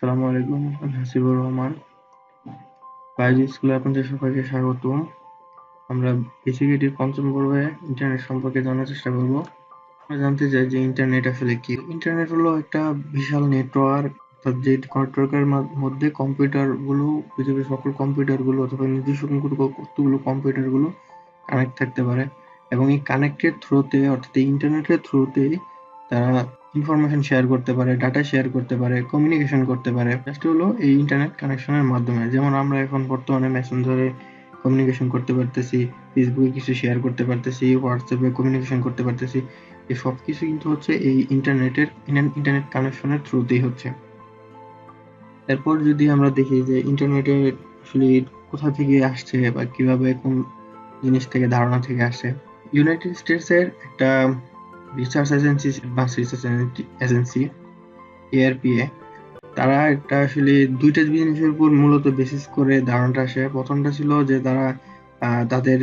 আসসালামু আলাইকুম, আমি হাসিবুর রহমান। বায়োলজি স্কুলে আপনাদের সবাইকে স্বাগতম। আমরা বেসিক পঞ্চম পর্বে ইন্টারনেট সম্পর্কে জানার চেষ্টা করব। আমরা জানতে চাই যে ইন্টারনেট আসলে কি। ইন্টারনেট হলো একটা বিশাল নেটওয়ার্ক, অর্থাৎ যে নেটওয়ার্কের মধ্যে কম্পিউটারগুলো, পৃথিবীর সকল কম্পিউটারগুলো অথবা নির্দিষ্ট কতগুলো কম্পিউটারগুলো কানেক্ট থাকতে পারে, এবং এই কানেক্টের থ্রুতে অর্থাৎ এই ইন্টারনেটের থ্রুতেই তারা ইনফরমেশন শেয়ার করতে পারে, ডাটা শেয়ার করতে পারে, কমিউনিকেশন করতে পারে। জাস্ট হলো এই ইন্টারনেট কানেকশনের মাধ্যমে। যেমন আমরা এখন বর্তমানে মেসেঞ্জারে কমিউনিকেশন করতে পারতেছি, ফেসবুকে কিছু শেয়ার করতে পারতেছি, হোয়াটসঅ্যাপে কমিউনিকেশন করতে পারতেছি। এই সব কিছু কিন্তু হচ্ছে এই ইন্টারনেট কানেকশনের থ্রুতেই হচ্ছে। এরপর যদি আমরা দেখি যে ইন্টারনেটের আসলে কোথা থেকে আসছে বা কিভাবে কোন জিনিস থেকে ধারণা থেকে আসছে। ইউনাইটেড স্টেটসের একটা research agency, advance research agency ARPA, তারা একটা আসলে দুইটা জিনিসের উপর মূলত বেসিস করে ধারণাটা আসে। প্রথমটা ছিল যে তারা তাদের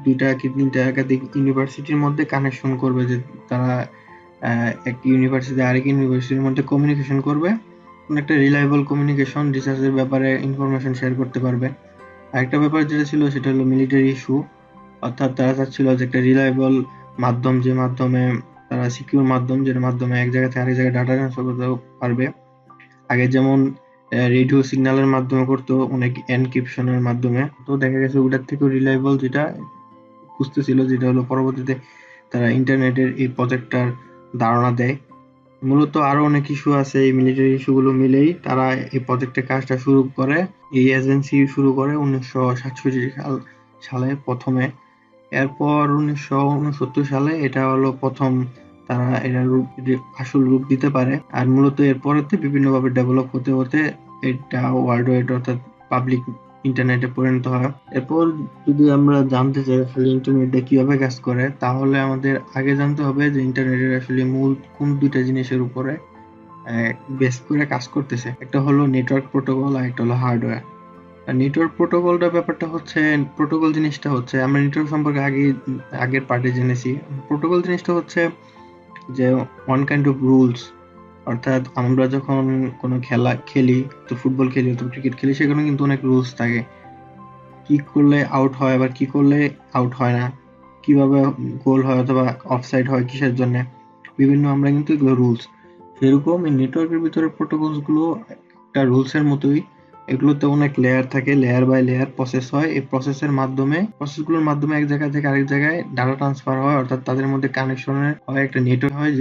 দুইটা কি তিনটা একাধিক ইউনিভার্সিটির মধ্যে কানেকশন করবে, যে তারা এক ইউনিভার্সিটি আরেক ইউনিভার্সিটির মধ্যে কমিউনিকেশন করবে, একটা রিলায়েবল কমিউনিকেশন, রিসার্চের ব্যাপারে ইনফরমেশন শেয়ার করতে পারবে। আরেকটা ব্যাপার যেটা ছিল সেটা হলো মিলিটারি ইস্যু, অর্থাৎ তারা চাচ্ছিল যে একটা রিলায়েবল মাধ্যম, যে মাধ্যমে তারা সিকিউর মাধ্যম, যেটার মাধ্যমে এক জায়গা থেকে আরেক জায়গায় ডাটা ট্রান্সফার করতে পারবে। আগে যেমন রেডিও সিগন্যালের মাধ্যমে করতো, অনেক এনক্রিপশনের মাধ্যমে, তো দেখা গেছে ওটার থেকেও রিলায়েবল যেটা খুঁজতেছিল, যেটা হলো পরবর্তীতে তারা ইন্টারনেটের এই প্রজেক্টটার ধারণা দেয়। মূলত আরো অনেক ইস্যু আছে, এই মিলিটারি ইস্যুগুলো মিলেই তারা এই প্রজেক্টের কাজটা শুরু করে। এই এজেন্সি শুরু করে 1967 সালে প্রথমে। এরপর 1969 সালে এটা হলো প্রথম তারা এটা আসল রূপ দিতে পারে। আর মূলত এরপরেতে বিভিন্নভাবে ডেভেলপ হতে হতে এটা ওয়ার্ল্ড ওয়াইড অর্থাৎ পাবলিক ইন্টারনেটে পরিণত হয়। এরপর যদি আমরা জানতে চাই আসলে ইন্টারনেটটা কিভাবে কাজ করে, তাহলে আমাদের আগে জানতে হবে যে ইন্টারনেটের আসলে মূল কোন দুইটা জিনিসের উপরে বেস করে কাজ করতেছে। একটা হলো নেটওয়ার্ক প্রোটোকল, আর একটা হলো হার্ডওয়্যার। নেটওয়ার্ক প্রোটোকলটা ব্যাপারটা হচ্ছে, প্রোটোকল জিনিসটা হচ্ছে, আমরা নেটওয়ার্ক সম্পর্কে আগের পার্টে জেনেছি। প্রোটোকল জিনিসটা হচ্ছে যে ওয়ান কাইন্ড অফ রুলস, অর্থাৎ আমরা যখন কোনো খেলা খেলি, তো ফুটবল খেলি অথবা ক্রিকেট খেলি, সেখানে কিন্তু অনেক রুলস থাকে। কি করলে আউট হয়, আবার কি করলে আউট হয় না, কিভাবে গোল হয় অথবা অফসাইড হয়, কিসের জন্য, বিভিন্ন আমরা কিন্তু এগুলো রুলস। সেরকম এই নেটওয়ার্কের ভিতরে প্রোটোকলস গুলো একটা রুলস এর মতোই। এগুলোতে অনেক লেয়ার থাকে, লেয়ার বাই লেয়ার প্রসেস হয়। এই প্রসেসগুলোর মাধ্যমে এক জায়গা থেকে আরেক জায়গায় ডাটা ট্রান্সফার হয়, অর্থাৎ তাদের মধ্যে কানেকশনের হয়, একটা নেটওয়ার্ক হয়,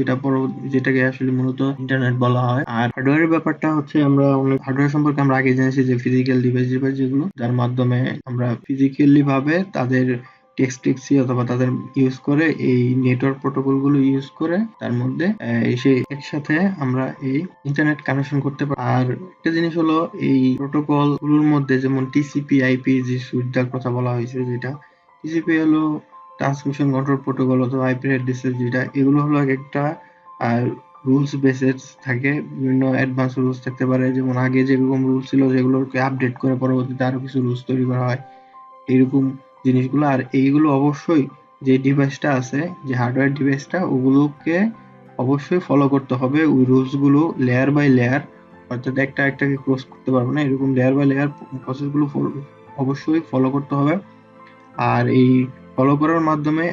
যেটাকে আসলে মূলত ইন্টারনেট বলা হয়। আর হার্ডওয়্যারের ব্যাপারটা হচ্ছে, আমরা অনেক হার্ডওয়্যার সম্পর্কে আমরা আগে জেনেছি যে ফিজিক্যাল ডিভাইস যেগুলো, যার মাধ্যমে আমরা ফিজিক্যালি ভাবে তাদের টেক্সটিক্সি অথবা তাদের ইউজ করে এই নেটওয়ার্ক প্রোটোকল গুলো ইউজ করে তার মধ্যে এসে একসাথে আমরা এই ইন্টারনেট কানেকশন করতে পারি। আর একটা জিনিস হলো, এই প্রোটোকল গুলোর মধ্যে যেমন টিসিপি আইপি যে সুবিধার কথা বলা হয়েছে, যেটা টিসিপি হলো ট্রান্সমিশন কন্ট্রোল প্রোটোকল, অথবা আইপি অ্যাড্রেসের যেটা, এগুলো হলো একটা রুলস বেসেস থাকে, বিভিন্ন অ্যাডভান্স রুলস থাকতে পারে। যেমন আগে যেরকম রুলস ছিল সেগুলোকে আপডেট করে পরবর্তীতে আরো কিছু রুলস তৈরি করা হয়, এইরকম জিনিসগুলো। আর এইগুলো অবশ্যই যে ডিভাইসটা আছে, যে হার্ডওয়্যার ডিভাইসটা, ওগুলোকে অবশ্যই ফলো করতে হবে। ওই রুলস গুলো লেয়ার বাই লেয়ার, অর্থাৎ একটাকে ক্রস করতে পারবে না, এরকম লেয়ার বাই লেয়ার প্রসেস গুলো অবশ্যই ফলো করতে হবে। আর এই ফলো করার মাধ্যমে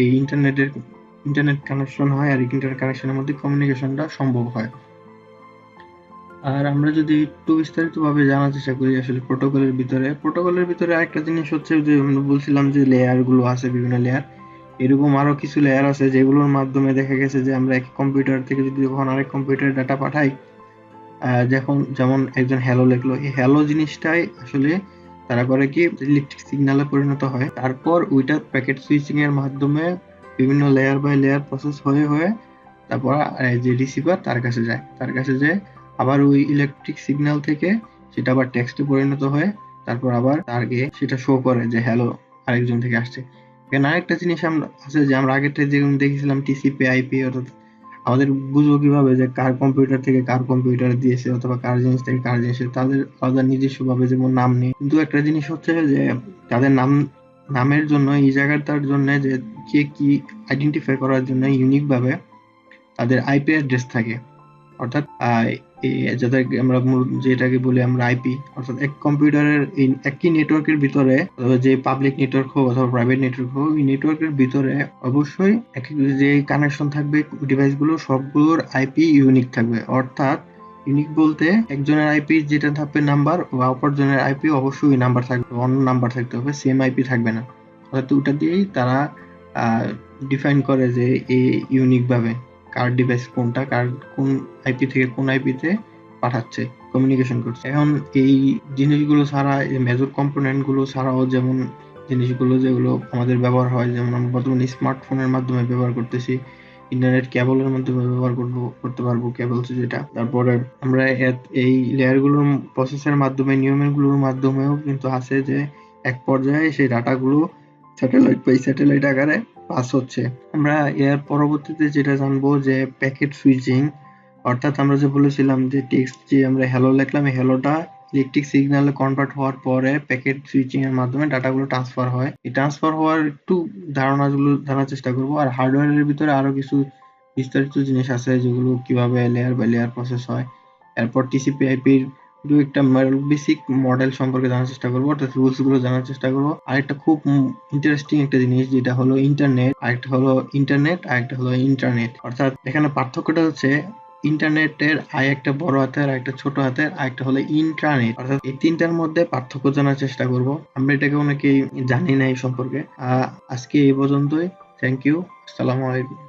এই ইন্টারনেট কানেকশন হয়, আর ইন্টারনেট কানেকশনের মধ্যে কমিউনিকেশনটা সম্ভব হয়। আর আমরা যদি একটু বিস্তারিতভাবে জানার চেষ্টা করি আসলে প্রোটোকলের ভিতরে আরেকটা জিনিস হচ্ছে, যে আমরা বলছিলাম যে লেয়ার গুলো আছে, বিভিন্ন লেয়ার, এরকম আরো কিছু লেয়ার আছে যেগুলোর মাধ্যমে দেখা গেছে যে আমরা এক কম্পিউটার থেকে যদি যখন আরেক কম্পিউটারে ডাটা পাঠাই, যেমন একজন হ্যালো লিখলো, এই হ্যালো জিনিসটাই আসলে তারা করে কি ইলেকট্রিক সিগন্যালে পরিণত হয়। তারপর ওইটা প্যাকেট সুইচিং এর মাধ্যমে বিভিন্ন লেয়ার বাই লেয়ার প্রসেস হয়ে হয়ে তারপর যে রিসিভার তার কাছে যায়, আবার ওই ইলেকট্রিক সিগন্যাল থেকে সেটা আবার টেক্সটে পরিণত হয়ে তারপর আবার তারকে সেটা শো করে যে হ্যালো আরেকজন থেকে আসছে। এখানে আরেকটা জিনিস আছে, যে আমরা আগেরটা যেরকম দেখেছিলাম টিসিপি আইপি, অর্থাৎ আমাদের বুঝবো কিভাবে যে কার কম্পিউটার থেকে কার কম্পিউটার দিয়েছে, অথবা কার জিনিস থেকে কার জিনিসে, তাদের আলাদা নিজস্ব ভাবে যেমন নাম নেই। কিন্তু একটা জিনিস হচ্ছে যে তাদের নামের জন্য, এই জায়গাটার জন্য, যে কে কি আইডেন্টিফাই করার জন্য ইউনিক ভাবে তাদের আইপি অ্যাড্রেস থাকে। অর্থাৎ যাদেরকে আমরা যেটাকে বলি আমরা আইপি, অর্থাৎ এক কম্পিউটারের একই নেটওয়ার্কের ভিতরে, যে পাবলিক নেটওয়ার্ক হোক অথবা প্রাইভেট নেটওয়ার্ক হোক, এই নেটওয়ার্কের ভিতরে অবশ্যই যে কানেকশন থাকবে ডিভাইসগুলো সবগুলোর আইপি ইউনিক থাকবে। অর্থাৎ ইউনিক বলতে একজনের আইপি যেটা থাকবে নাম্বার, বা অপরজনের আইপি অবশ্যই নাম্বার থাকবে, অন্য নাম্বার থাকতে হবে, সেম আইপি থাকবে না। অর্থাৎ ওটা দিয়েই তারা ডিফাইন করে যে এই ইউনিক ভাবে কার ডিভাইস কোনটা, কার কোন আইপি থেকে কোন আইপিতে পাঠাচ্ছে, কমিউনিকেশন করছে। এখন এই জিনিসগুলো ছাড়া, এই মেজর কম্পোনেন্ট গুলো ছাড়াও, যেমন জিনিসগুলো যেগুলো আমাদের ব্যবহার হয়, যেমন আমরা বর্তমানে স্মার্টফোনের মাধ্যমে ব্যবহার করতেছি, ইন্টারনেট কেবলের মাধ্যমে ব্যবহার করতে পারবো, কেবল যেটা। তারপরে আমরা এই লেয়ার গুলোর প্রসেসের মাধ্যমে, নিয়মগুলোর মাধ্যমেও কিন্তু আছে যে এক পর্যায়ে সেই ডাটাগুলো স্যাটেলাইট আকারে পাস হচ্ছে। আমরা এর পরবর্তীতে যেটা জানবো যে প্যাকেট সুইচিং, অর্থাৎ আমরা যে বলেছিলাম যে টেক্সট যে আমরা হ্যালো লিখলাম, এই হ্যালোটা ইলেকট্রিক সিগন্যালে কনভার্ট হওয়ার পরে প্যাকেট সুইচিং এর মাধ্যমে ডাটাগুলো ট্রান্সফার হয়। এই ট্রান্সফার হওয়ার একটু ধারণাগুলো জানার চেষ্টা করব। আর হার্ডওয়্যারের ভিতরে আরো কিছু বিস্তারিত জিনিস আছে, যেগুলো কিভাবে লেয়ার বাই লেয়ার প্রসেস হয়। এরপর টিসিপি আইপির দু একটা বেসিক মডেল সম্পর্কে জানার চেষ্টা করবো, অর্থাৎ রুলস গুলো জানার চেষ্টা করবো। আরেকটা খুব ইন্টারেস্টিং একটা জিনিস, যেটা হলো ইন্টারনেট, আরেকটা হলো ইন্টারনেট। অর্থাৎ এখানে পার্থক্যটা হচ্ছে ইন্টারনেটের একটা বড় হাতের, একটা ছোট হাতের, আরেকটা হলো ইন্ট্রানেট। অর্থাৎ এই তিনটার মধ্যে পার্থক্য জানার চেষ্টা করব। আমরা এটাকে অনেকেই জানি না এই সম্পর্কে। আজকে এই পর্যন্তই। Thank you. আসসালামু আলাইকুম।